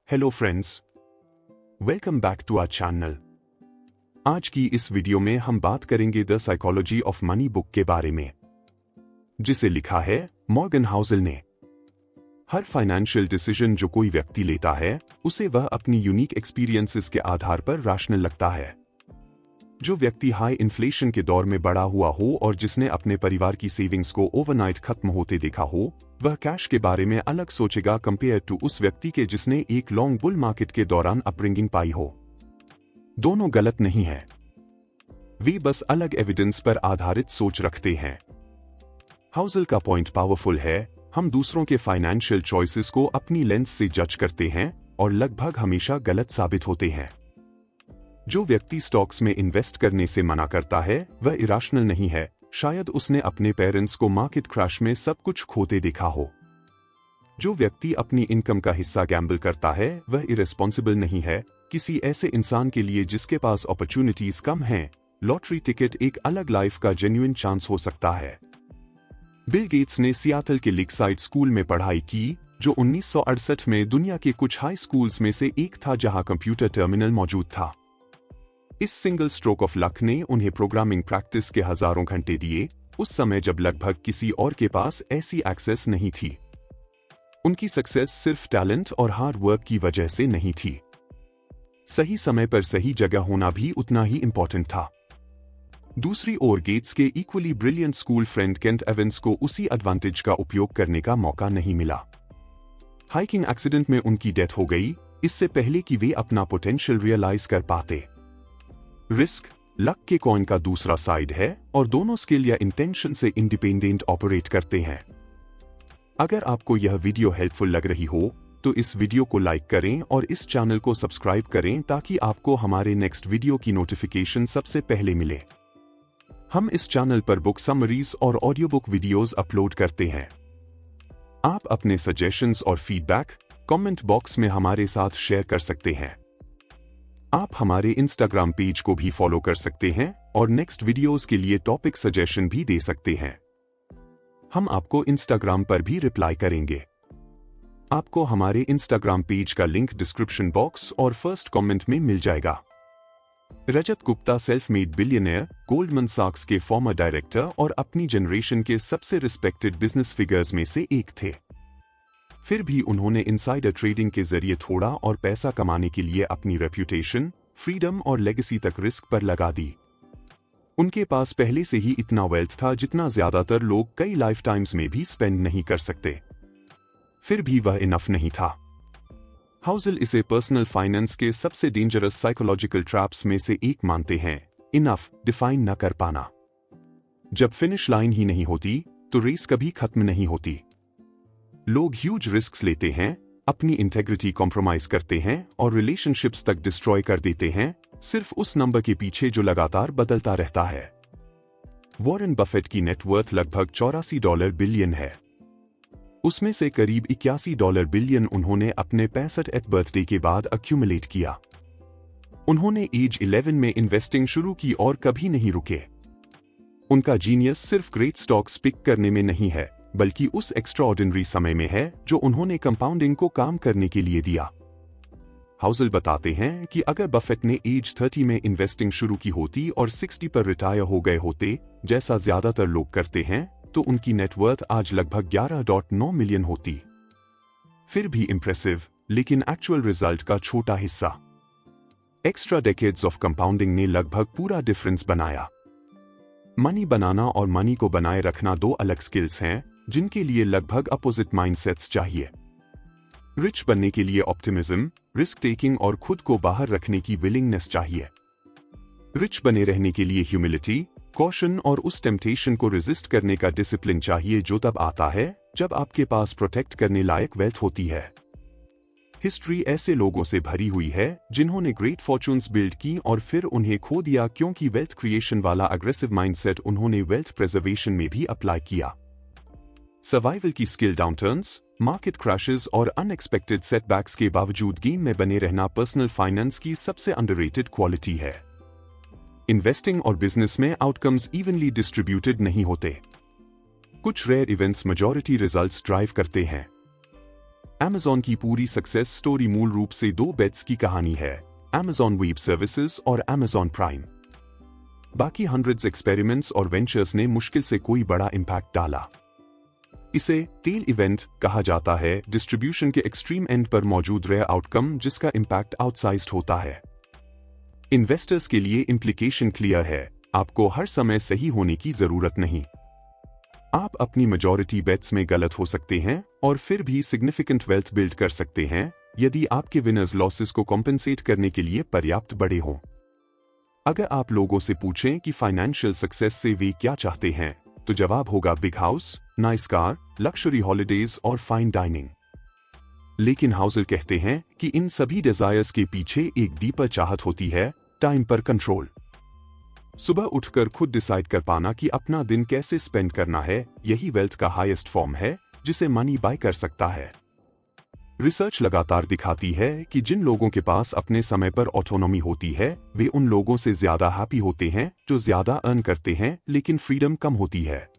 Hello friends, welcome back to our channel. आज की इस वीडियो में हम बात करेंगे the psychology of money book के बारे में, जिसे लिखा है मॉर्गन हाउसल ने। हर फाइनेंशियल डिसीजन जो कोई व्यक्ति लेता है उसे वह अपनी यूनिक एक्सपीरियंसेस के आधार पर रैशनल लगता है। जो व्यक्ति हाई इन्फ्लेशन के दौर में बड़ा हुआ हो और जिसने अपने परिवार की सेविंग्स को ओवरनाइट खत्म होते देखा हो, वह कैश के बारे में अलग सोचेगा कंपेयर टू उस व्यक्ति के जिसने एक लॉन्ग बुल मार्केट के दौरान अपब्रिंगिंग पाई हो। दोनों गलत नहीं है, वे बस अलग एविडेंस पर आधारित सोच रखते हैं। हाउसल का पॉइंट पावरफुल है। हम दूसरों के फाइनेंशियल चॉइसेस को अपनी लेंस से जज करते हैं और लगभग हमेशा गलत साबित होते हैं। जो व्यक्ति स्टॉक्स में इन्वेस्ट करने से मना करता है वह इरेशनल नहीं है। शायद उसने अपने पेरेंट्स को मार्केट क्रैश में सब कुछ खोते देखा हो। जो व्यक्ति अपनी इनकम का हिस्सा गैम्बल करता है वह इरेस्पॉन्सिबल नहीं है। किसी ऐसे इंसान के लिए जिसके पास अपॉर्चुनिटीज कम हैं, लॉटरी टिकट एक अलग लाइफ का जेन्युइन चांस हो सकता है। बिल गेट्स ने सियाटल के लेकसाइड स्कूल में पढ़ाई की, जो 1968 में दुनिया के कुछ हाई स्कूल्स में से एक था जहां कंप्यूटर टर्मिनल मौजूद था। इस सिंगल स्ट्रोक ऑफ लक ने उन्हें प्रोग्रामिंग प्रैक्टिस के हजारों घंटे दिए, उस समय जब लगभग किसी और के पास ऐसी एक्सेस नहीं थी। उनकी सक्सेस सिर्फ टैलेंट और हार्ड वर्क की वजह से नहीं थी। सही समय पर सही जगह होना भी उतना ही इंपॉर्टेंट था। दूसरी ओर गेट्स के equally brilliant school friend Kent Evans को उसी एडवांटेज का उपयोग करने का मौका नहीं मिला। हाइकिंग एक्सीडेंट में उनकी डेथ हो गई, इससे पहले कि वे अपना पोटेंशियल रियलाइज कर पाते। रिस्क लक के कॉइन का दूसरा साइड है और दोनों स्किल या इंटेंशन से इंडिपेंडेंट ऑपरेट करते हैं। अगर आपको यह वीडियो हेल्पफुल लग रही हो तो इस वीडियो को लाइक करें और इस चैनल को सब्सक्राइब करें ताकि आपको हमारे नेक्स्ट वीडियो की नोटिफिकेशन सबसे पहले मिले। हम इस चैनल पर बुक समरीज और ऑडियो बुक वीडियोज अपलोड करते हैं। आप अपने सजेशंस और फीडबैक कमेंट बॉक्स में हमारे साथ शेयर कर सकते हैं। आप हमारे इंस्टाग्राम पेज को भी फॉलो कर सकते हैं और नेक्स्ट वीडियोस के लिए टॉपिक सजेशन भी दे सकते हैं। हम आपको इंस्टाग्राम पर भी रिप्लाई करेंगे। आपको हमारे इंस्टाग्राम पेज का लिंक डिस्क्रिप्शन बॉक्स और फर्स्ट कमेंट में मिल जाएगा। Rajat Gupta self made billionaire, Goldman सैक्स के फॉर्मर डायरेक्टर और अपनी जनरेशन के सबसे रिस्पेक्टेड बिजनेस फिगर्स में से एक थे। फिर भी उन्होंने इनसाइडर ट्रेडिंग के जरिए थोड़ा और पैसा कमाने के लिए अपनी रेप्यूटेशन, फ्रीडम और लेगेसी तक रिस्क पर लगा दी। उनके पास पहले से ही इतना वेल्थ था जितना ज्यादातर लोग कई लाइफ टाइम्स में भी स्पेंड नहीं कर सकते। फिर भी वह इनफ नहीं था। हाउसल इसे पर्सनल फाइनेंस के सबसे डेंजरस साइकोलॉजिकल ट्रैप्स में से एक मानते हैं। इनफ डिफाइन न कर पाना। जब फिनिश लाइन ही नहीं होती तो रेस कभी खत्म नहीं होती। लोग ह्यूज रिस्क्स लेते हैं, अपनी इंटेग्रिटी कॉम्प्रोमाइज करते हैं और रिलेशनशिप्स तक डिस्ट्रॉय कर देते हैं, सिर्फ उस नंबर के पीछे जो लगातार बदलता रहता है। वॉरेन बफेट की नेटवर्थ लगभग $84 बिलियन है। उसमें से करीब $81 बिलियन उन्होंने अपने 65th बर्थडे के बाद अक्यूमुलेट किया। उन्होंने एज 11 में इन्वेस्टिंग शुरू की और कभी नहीं रुके। उनका जीनियस सिर्फ ग्रेट स्टॉक्स पिक करने में नहीं है, बल्कि उस एक्स्ट्राऑर्डिनरी समय में है जो उन्होंने कंपाउंडिंग को काम करने के लिए दिया। हाउसल बताते हैं कि अगर बफेट ने एज 30 में इन्वेस्टिंग शुरू की होती और 60 पर रिटायर हो गए होते, जैसा ज्यादातर लोग करते हैं, तो उनकी नेटवर्थ आज लगभग 11.9 मिलियन होती। फिर भी इंप्रेसिव, लेकिन एक्चुअल रिजल्ट का छोटा हिस्सा। एक्स्ट्रा डेकेड्स ऑफ कंपाउंडिंग ने लगभग पूरा डिफरेंस बनाया। मनी बनाना और मनी को बनाए रखना दो अलग स्किल्स हैं जिनके लिए लगभग अपोजिट माइंडसेट्स चाहिए। रिच बनने के लिए ऑप्टिमिज्म, रिस्क टेकिंग और खुद को बाहर रखने की विलिंगनेस चाहिए। रिच बने रहने के लिए ह्यूमिलिटी, कॉशन और उस टेम्पटेशन को रेजिस्ट करने का डिसिप्लिन चाहिए जो तब आता है जब आपके पास प्रोटेक्ट करने लायक वेल्थ होती है। हिस्ट्री ऐसे लोगों से भरी हुई है जिन्होंने ग्रेट फॉर्चून्स बिल्ड की और फिर उन्हें खो दिया क्योंकि वेल्थ क्रिएशन वाला अग्रेसिव माइंडसेट उन्होंने वेल्थ प्रिजर्वेशन में भी अप्लाई किया। सर्वाइवल की स्किल डाउनटर्न्स, मार्केट क्रैशेस और अनएक्सपेक्टेड सेटबैक्स के बावजूद गेम में बने रहना पर्सनल फाइनेंस की सबसे अंडररेटेड क्वालिटी है। इन्वेस्टिंग और बिजनेस में आउटकम्स इवनली डिस्ट्रीब्यूटेड नहीं होते। कुछ rare events majority results drive करते हैं। Amazon की पूरी सक्सेस स्टोरी मूल रूप से दो बेट्स की कहानी है, Amazon वेब सर्विसेज और Amazon प्राइम। बाकी हंड्रेड्स एक्सपेरिमेंट्स और वेंचर्स ने मुश्किल से कोई बड़ा इंपैक्ट डाला। इसे टेल इवेंट कहा जाता है, डिस्ट्रीब्यूशन के एक्सट्रीम एंड पर मौजूद रहे आउटकम जिसका इंपैक्ट आउटसाइज्ड होता है। इन्वेस्टर्स के लिए इंप्लीकेशन क्लियर है, आपको हर समय सही होने की जरूरत नहीं। आप अपनी मेजॉरिटी बेट्स में गलत हो सकते हैं और फिर भी सिग्निफिकेंट वेल्थ बिल्ड कर सकते हैं यदि आपके विनर्स लॉसेस को कॉम्पेंसेट करने के लिए पर्याप्त बड़े हों। अगर आप लोगों से पूछें कि फाइनेंशियल सक्सेस से वे क्या चाहते हैं, तो जवाब होगा big house, nice car, luxury holidays और फाइन डाइनिंग। लेकिन हाउसल कहते हैं कि इन सभी डिजायर्स के पीछे एक डीपर चाहत होती है, टाइम पर कंट्रोल। सुबह उठकर खुद डिसाइड कर पाना कि अपना दिन कैसे स्पेंड करना है, यही वेल्थ का हाईएस्ट फॉर्म है जिसे मनी बाय कर सकता है। रिसर्च लगातार दिखाती है कि जिन लोगों के पास अपने समय पर ऑटोनॉमी होती है, वे उन लोगों से ज्यादा हैप्पी होते हैं जो ज्यादा अर्न करते हैं लेकिन फ्रीडम कम होती है।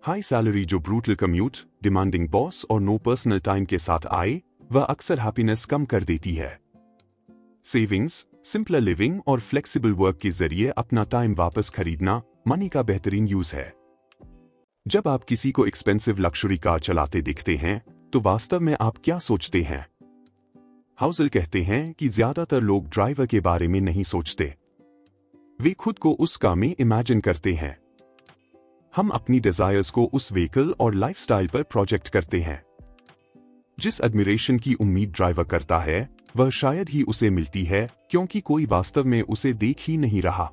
हाई सैलरी जो ब्रूटल कम्यूट, डिमांडिंग बॉस और नो पर्सनल टाइम के साथ आए, वह अक्सर हैप्पीनेस कम कर देती है। सेविंग्स, सिंपलर लिविंग और फ्लेक्सिबल वर्क के जरिए अपना टाइम वापस खरीदना मनी का बेहतरीन यूज है। जब आप किसी को एक्सपेंसिव लक्जरी कार चलाते दिखते हैं, तो वास्तव में आप क्या सोचते हैं? हाउसल कहते हैं कि ज्यादातर लोग ड्राइवर के बारे में नहीं सोचते, वे खुद को उस कार में इमेजिन करते हैं। हम अपनी डिजायर्स को उस व्हीकल और लाइफस्टाइल पर प्रोजेक्ट करते हैं। जिस एडमिरेशन की उम्मीद ड्राइवर करता है, वह शायद ही उसे मिलती है क्योंकि कोई वास्तव में उसे देख ही नहीं रहा।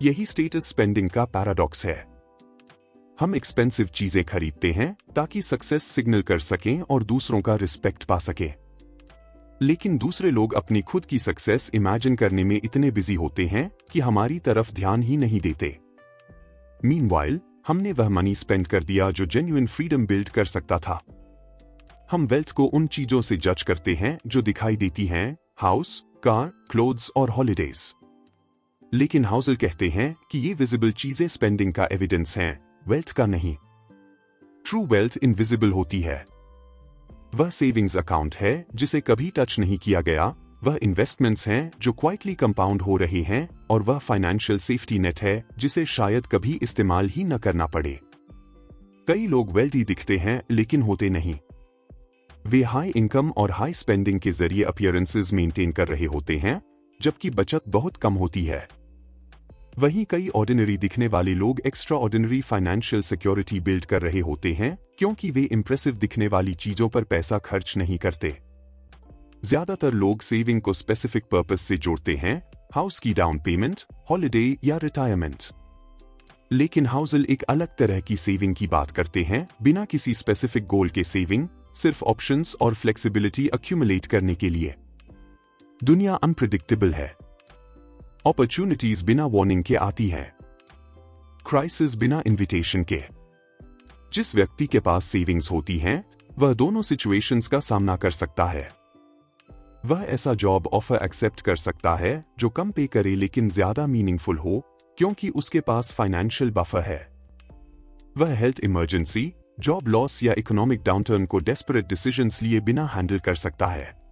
यही स्टेटस स्पेंडिंग का पैराडॉक्स है। हम एक्सपेंसिव चीजें खरीदते हैं ताकि सक्सेस सिग्नल कर सकें और दूसरों का रिस्पेक्ट पा सकें। लेकिन दूसरे लोग अपनी खुद की सक्सेस इमेजिन करने में इतने बिजी होते हैं कि हमारी तरफ ध्यान ही नहीं देते। मीनवाइल, हमने वह मनी स्पेंड कर दिया जो जेन्युइन फ्रीडम बिल्ड कर सकता था। हम वेल्थ को उन चीजों से जज करते हैं जो दिखाई देती हैं, हाउस, कार, क्लोथ्स और हॉलिडेज। लेकिन हाउसल कहते हैं कि ये विजिबल चीजें स्पेंडिंग का एविडेंस हैं, वेल्थ का नहीं। ट्रू वेल्थ इनविजिबल होती है। वह सेविंग्स अकाउंट है जिसे कभी टच नहीं किया गया, वह इन्वेस्टमेंट्स हैं जो क्वाइटली कंपाउंड हो रहे हैं, और वह फाइनेंशियल सेफ्टी नेट है जिसे शायद कभी इस्तेमाल ही न करना पड़े। कई लोग वेल्थी दिखते हैं लेकिन होते नहीं। वे हाई इनकम और हाई स्पेंडिंग के जरिए अपीयरेंसेस मेंटेन कर रहे होते हैं, जबकि बचत बहुत कम होती है। वहीं कई ऑर्डिनरी दिखने वाले लोग extra ordinary financial security build कर रहे होते हैं क्योंकि वे इंप्रेसिव दिखने वाली चीजों पर पैसा खर्च नहीं करते। ज्यादातर लोग सेविंग को स्पेसिफिक पर्पस से जोड़ते हैं, हाउस की डाउन पेमेंट, हॉलिडे या रिटायरमेंट। लेकिन हाउसल एक अलग तरह की सेविंग की बात करते हैं, बिना किसी स्पेसिफिक गोल के सेविंग, सिर्फ ऑप्शंस और फ्लेक्सिबिलिटी अक्यूमुलेट करने के लिए। दुनिया अनप्रेडिक्टेबल है। अपॉर्चुनिटीज बिना वार्निंग के आती है, क्राइसिस बिना इनविटेशन के। जिस व्यक्ति के पास सेविंग्स होती हैं, वह दोनों सिचुएशंस का सामना कर सकता है। वह ऐसा जॉब ऑफर एक्सेप्ट कर सकता है जो कम पे करे लेकिन ज्यादा मीनिंगफुल हो क्योंकि उसके पास फाइनेंशियल बफर है। वह हेल्थ इमरजेंसी, जॉब लॉस या इकोनॉमिक डाउनटर्न को डेस्परेट डिसीजंस लिए बिना हैंडल कर सकता है।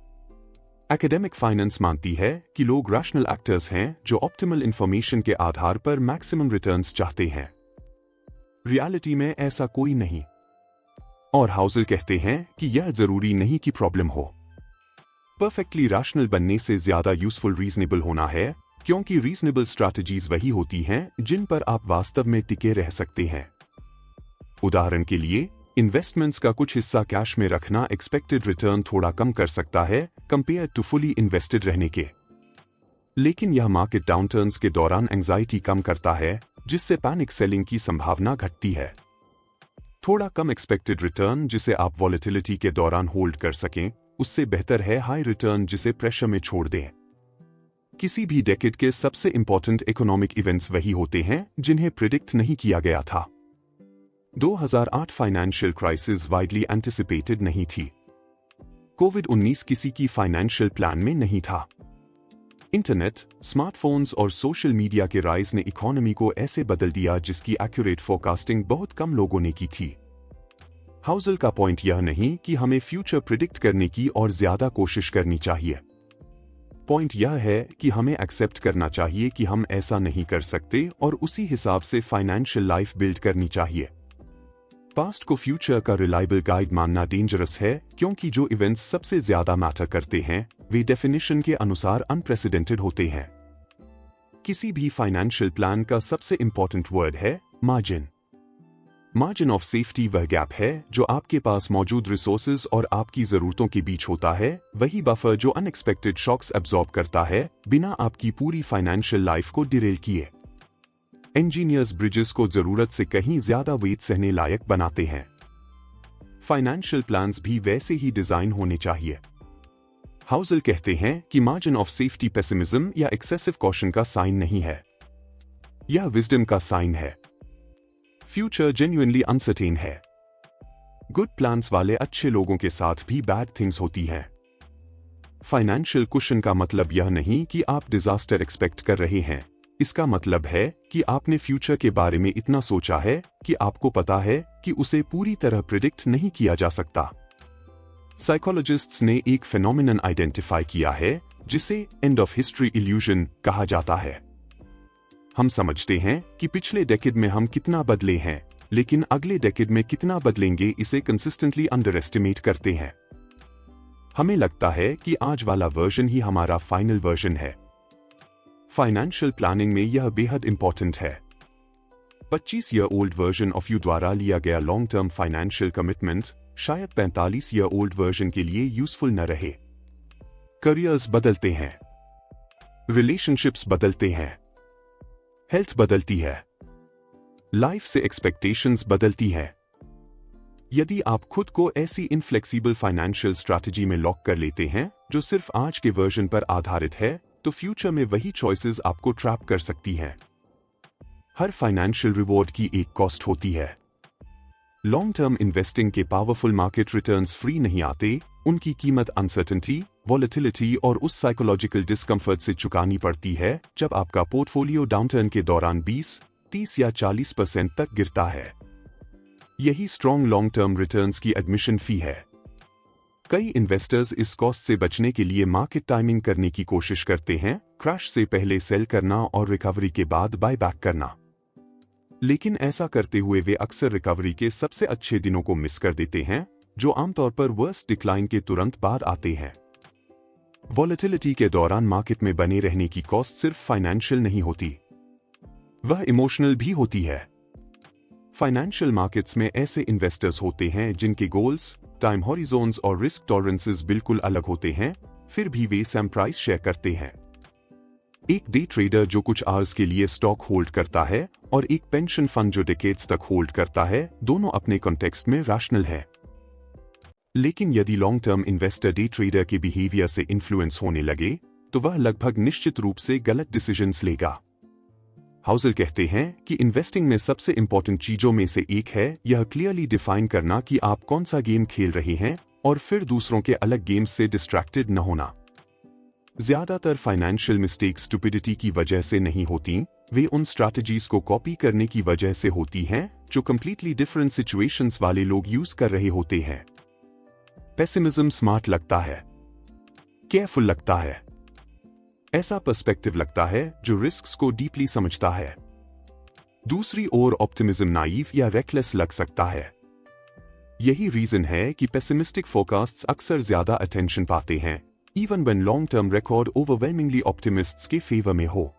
एकेडमिक फाइनेंस मानती है कि लोग रैशनल एक्टर्स हैं जो ऑप्टिमल इंफॉर्मेशन के आधार पर मैक्सिमम रिटर्न्स चाहते हैं। रियलिटी में ऐसा कोई नहीं। और हाउसल कहते हैं कि यह जरूरी नहीं कि प्रॉब्लम हो। परफेक्टली रैशनल बनने से ज्यादा यूजफुल रीजनेबल होना है, क्योंकि रीजनेबल स्ट्रैटेजीज वही होती हैं जिन पर आप वास्तव में टिके रह सकते हैं। उदाहरण के लिए, इन्वेस्टमेंट्स का कुछ हिस्सा कैश में रखना एक्सपेक्टेड रिटर्न थोड़ा कम कर सकता है कंपेयर टू फुली इन्वेस्टेड रहने के। लेकिन यह मार्केट डाउनटर्न्स के दौरान एंजाइटी कम करता है, जिससे पैनिक सेलिंग की संभावना घटती है। थोड़ा कम एक्सपेक्टेड रिटर्न जिसे आप वॉलेटिलिटी के दौरान होल्ड कर सकें, उससे बेहतर है हाई रिटर्न जिसे प्रेशर में छोड़ दें। किसी भी डेकेड के सबसे इंपॉर्टेंट इकोनॉमिक इवेंट्स वही होते हैं जिन्हें प्रिडिक्ट नहीं किया गया था। 2008 फाइनेंशियल क्राइसिस वाइडली एंटिसिपेटेड नहीं थी। कोविड-19 किसी की फाइनेंशियल प्लान में नहीं था। इंटरनेट, स्मार्टफोन्स और सोशल मीडिया के राइज ने इकोनॉमी को ऐसे बदल दिया जिसकी एक्यूरेट फोरकास्टिंग बहुत कम लोगों ने की थी। हाउसल का पॉइंट यह नहीं कि हमें फ्यूचर प्रिडिक्ट करने की और ज्यादा कोशिश करनी चाहिए। पॉइंट यह है कि हमें एक्सेप्ट करना चाहिए कि हम ऐसा नहीं कर सकते और उसी हिसाब से फाइनेंशियल लाइफ बिल्ड करनी चाहिए। पास्ट को फ्यूचर का रिलायबल गाइड मानना डेंजरस है, क्योंकि जो इवेंट्स सबसे ज्यादा मैटर करते हैं वे डेफिनेशन के अनुसार अनप्रेसिडेंटेड होते हैं। किसी भी फाइनेंशियल प्लान का सबसे इंपॉर्टेंट वर्ड है मार्जिन। मार्जिन ऑफ सेफ्टी वह गैप है जो आपके पास मौजूद रिसोर्सेज और आपकी जरूरतों के बीच होता है, वही बफर जो अनएक्सपेक्टेड शॉक्स एब्जॉर्ब करता है बिना आपकी पूरी फाइनेंशियल लाइफ को डिरेल किए। इंजीनियर्स ब्रिजेस को जरूरत से कहीं ज्यादा वेट सहने लायक बनाते हैं। फाइनेंशियल प्लान्स भी वैसे ही डिजाइन होने चाहिए। हाउसल कहते हैं कि मार्जिन ऑफ सेफ्टी पेसिमिज्म या एक्सेसिव कॉशन का साइन नहीं है, यह विजडम का साइन है। फ्यूचर जेन्युइनली अनसर्टेन है। गुड प्लान्स वाले अच्छे लोगों के साथ भी बैड थिंग्स होती हैं। फाइनेंशियल कुशन का मतलब यह नहीं कि आप डिजास्टर एक्सपेक्ट कर रहे हैं, इसका मतलब है कि आपने फ्यूचर के बारे में इतना सोचा है कि आपको पता है कि उसे पूरी तरह प्रिडिक्ट नहीं किया जा सकता। साइकोलॉजिस्ट्स ने एक फेनोमेनन आइडेंटिफाई किया है जिसे एंड ऑफ हिस्ट्री इल्यूजन कहा जाता है। हम समझते हैं कि पिछले डेकेड में हम कितना बदले हैं, लेकिन अगले डेकेड में कितना बदलेंगे इसे कंसिस्टेंटली अंडर एस्टिमेट करते हैं। हमें लगता है कि आज वाला वर्जन ही हमारा फाइनल वर्जन है। फाइनेंशियल प्लानिंग में यह बेहद इंपॉर्टेंट है। 25 year old version of you द्वारा लिया गया लॉन्ग टर्म फाइनेंशियल कमिटमेंट शायद 45 ईयर ओल्ड वर्जन के लिए यूजफुल न रहे। करियर्स बदलते हैं, रिलेशनशिप्स बदलते हैं, हेल्थ बदलती है, लाइफ से एक्सपेक्टेशंस बदलती है। यदि आप खुद को ऐसी इनफ्लेक्सिबल फाइनेंशियल स्ट्रैटेजी में लॉक कर लेते हैं जो सिर्फ आज के वर्जन पर आधारित है, तो फ्यूचर में वही चॉइसेस आपको ट्रैप कर सकती हैं। हर फाइनेंशियल रिवॉर्ड की एक कॉस्ट होती है। लॉन्ग टर्म इन्वेस्टिंग के पावरफुल मार्केट रिटर्न्स फ्री नहीं आते, उनकी कीमत अनसर्टेनिटी, वॉलेटिलिटी और उस साइकोलॉजिकल डिस्कम्फर्ट से चुकानी पड़ती है जब आपका पोर्टफोलियो डाउनटर्न के दौरान 20, 30 या 40% तक गिरता है। यही स्ट्रॉन्ग लॉन्ग टर्म रिटर्न्स की एडमिशन फी है। कई इन्वेस्टर्स इस कॉस्ट से बचने के लिए मार्केट टाइमिंग करने की कोशिश करते हैं, क्रैश से पहले सेल करना और रिकवरी के बाद बाय बैक करना। लेकिन ऐसा करते हुए वे अक्सर रिकवरी के सबसे अच्छे दिनों को मिस कर देते हैं, जो आमतौर पर वर्स्ट डिक्लाइन के तुरंत बाद आते हैं। वॉलेटिलिटी के दौरान मार्केट में बने रहने की कॉस्ट सिर्फ फाइनेंशियल नहीं होती, वह इमोशनल भी होती है। फाइनेंशियल मार्केट्स में ऐसे इन्वेस्टर्स होते हैं जिनके गोल्स, टाइम हॉरिजोन्स और रिस्क टॉलरेंसेस बिल्कुल अलग होते हैं, फिर भी वे सेम प्राइस शेयर करते हैं। एक डे ट्रेडर जो कुछ आवर्स के लिए स्टॉक होल्ड करता है और एक पेंशन फंड जो डिकेड्स तक होल्ड करता है, दोनों अपने कॉन्टेक्स्ट में रैशनल है। लेकिन यदि long term investor day trader के बिहेवियर से इन्फ्लुएंस होने लगे, तो वह लगभग निश्चित रूप से गलत डिसीजंस लेगा। हाउसल कहते हैं कि इन्वेस्टिंग में सबसे इंपॉर्टेंट चीजों में से एक है यह क्लियरली डिफाइन करना कि आप कौन सा गेम खेल रहे हैं और फिर दूसरों के अलग गेम्स से डिस्ट्रैक्टेड न होना। ज्यादातर फाइनेंशियल मिस्टेक्स स्टुपिडिटी की वजह से नहीं होती, वे उन स्ट्रैटेजीज को कॉपी करने की वजह से होती हैं जो कंप्लीटली डिफरेंट सिचुएशंस वाले लोग यूज कर रहे होते हैं। पेसिमिज्म स्मार्ट लगता है, केयरफुल लगता है, ऐसा पर्सपेक्टिव लगता है जो रिस्क्स को डीपली समझता है। दूसरी ओर ऑप्टिमिज्म नाइव या रेकलेस लग सकता है। यही रीजन है कि पेसिमिस्टिक फोरकास्ट्स अक्सर ज्यादा अटेंशन पाते हैं, even when long term record overwhelmingly optimists के फेवर में हो।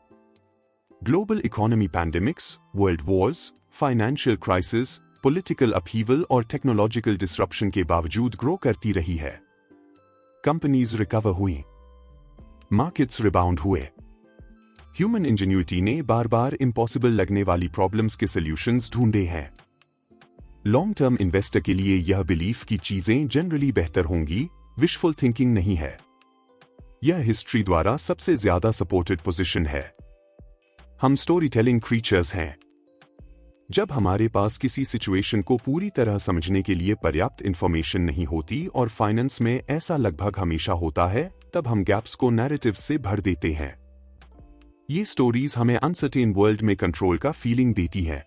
Global economy pandemics, world wars, financial crisis, political upheaval और टेक्नोलॉजिकल डिसरप्शन के बावजूद ग्रो करती रही है। कंपनीज रिकवर हुई, मार्केट्स रिबाउंड हुए। ह्यूमन इंजेन्यूटी ने बार बार इम्पॉसिबल लगने वाली प्रॉब्लम्स के सॉल्यूशंस ढूंढे हैं। लॉन्ग टर्म इन्वेस्टर के लिए यह बिलीफ की चीजें जनरली बेहतर होंगी विशफुल थिंकिंग नहीं है। यह हिस्ट्री द्वारा सबसे ज्यादा सपोर्टेड पोजीशन है। हम स्टोरी टेलिंग क्रीचर्स हैं। जब हमारे पास किसी सिचुएशन को पूरी तरह समझने के लिए पर्याप्त इंफॉर्मेशन नहीं होती, और फाइनेंस में ऐसा लगभग हमेशा होता है, तब हम गैप्स को नैरेटिव से भर देते हैं। ये स्टोरीज हमें अनसर्टेन वर्ल्ड में कंट्रोल का फीलिंग देती है।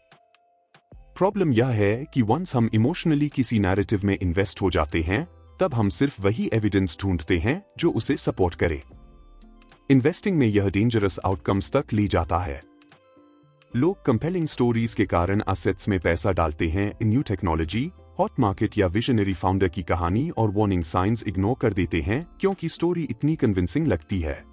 प्रॉब्लम यह है कि वंस हम इमोशनली किसी नैरेटिव में इन्वेस्ट हो जाते हैं, तब हम सिर्फ वही एविडेंस ढूंढते हैं जो उसे सपोर्ट करे। इन्वेस्टिंग में यह डेंजरस आउटकम्स तक ले जाता है। लोग कंपेलिंग स्टोरीज के कारण असेट्स में पैसा डालते हैं, न्यू टेक्नोलॉजी, हॉट मार्केट या विजनरी फाउंडर की कहानी और वार्निंग साइंस इग्नोर कर देते हैं क्योंकि स्टोरी इतनी कन्विंसिंग लगती है।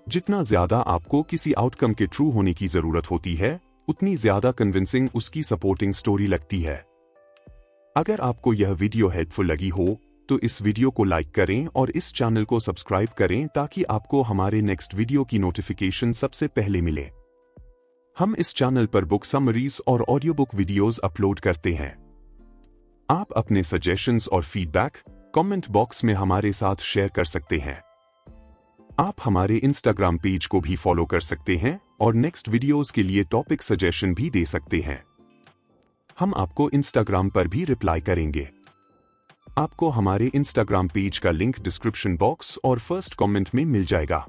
जितना ज्यादा आपको किसी आउटकम के ट्रू होने की जरूरत होती है, उतनी ज्यादा कन्विंसिंग उसकी सपोर्टिंग स्टोरी लगती है। अगर आपको यह वीडियो हेल्पफुल लगी हो तो इस वीडियो को लाइक करें और इस चैनल को सब्सक्राइब करें ताकि आपको हमारे नेक्स्ट वीडियो की नोटिफिकेशन सबसे पहले मिले। हम इस चैनल पर बुक समरीज और ऑडियो बुक वीडियोज अपलोड करते हैं। आप अपने सजेशंस और फीडबैक कमेंट बॉक्स में हमारे साथ शेयर कर सकते हैं। आप हमारे इंस्टाग्राम पेज को भी फॉलो कर सकते हैं और नेक्स्ट वीडियोस के लिए टॉपिक सजेशन भी दे सकते हैं। हम आपको इंस्टाग्राम पर भी रिप्लाई करेंगे। आपको हमारे इंस्टाग्राम पेज का लिंक डिस्क्रिप्शन बॉक्स और फर्स्ट कमेंट में मिल जाएगा।